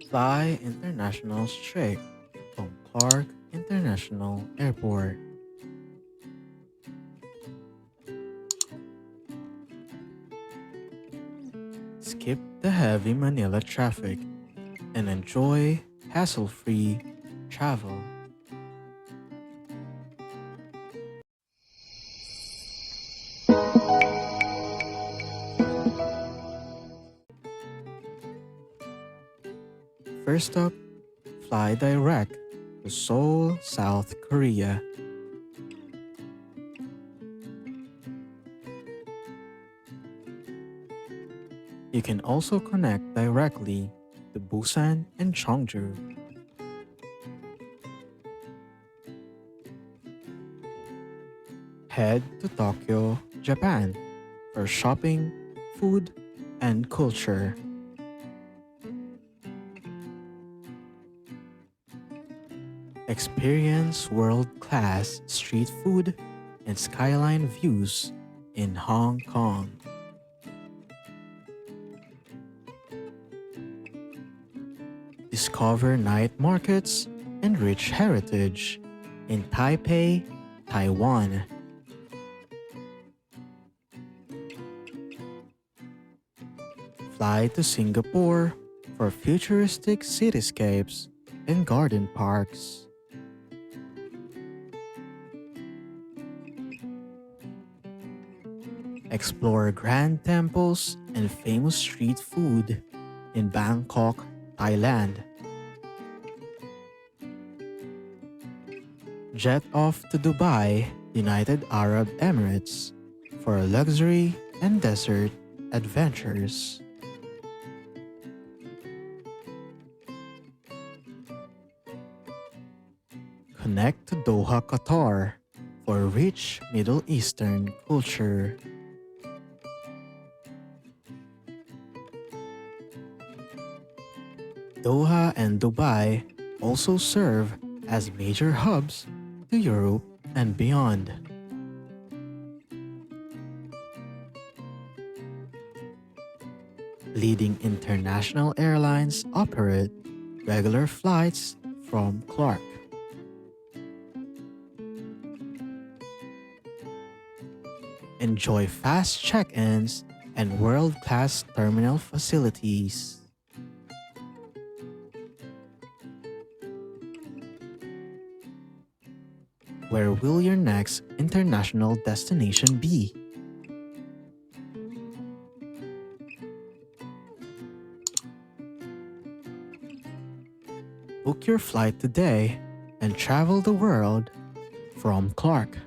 Fly international straight from Clark International Airport. Skip the heavy Manila traffic and enjoy hassle-free travel. First up, fly direct to Seoul, South Korea. You can also connect directly to Busan and Cheongju. Head to Tokyo, Japan for shopping, food, and culture. Experience world-class street food and skyline views in Hong Kong. Discover night markets and rich heritage in Taipei, Taiwan. Fly to Singapore for futuristic cityscapes and garden parks. Explore grand temples and famous street food in Bangkok, Thailand. Jet off to Dubai, United Arab Emirates for luxury and desert adventures. Connect to Doha, Qatar for rich Middle Eastern culture. Doha and Dubai also serve as major hubs to Europe and beyond. Leading international airlines operate regular flights from Clark. Enjoy fast check-ins and world-class terminal facilities. Where will your next international destination be? Book your flight today and travel the world from Clark.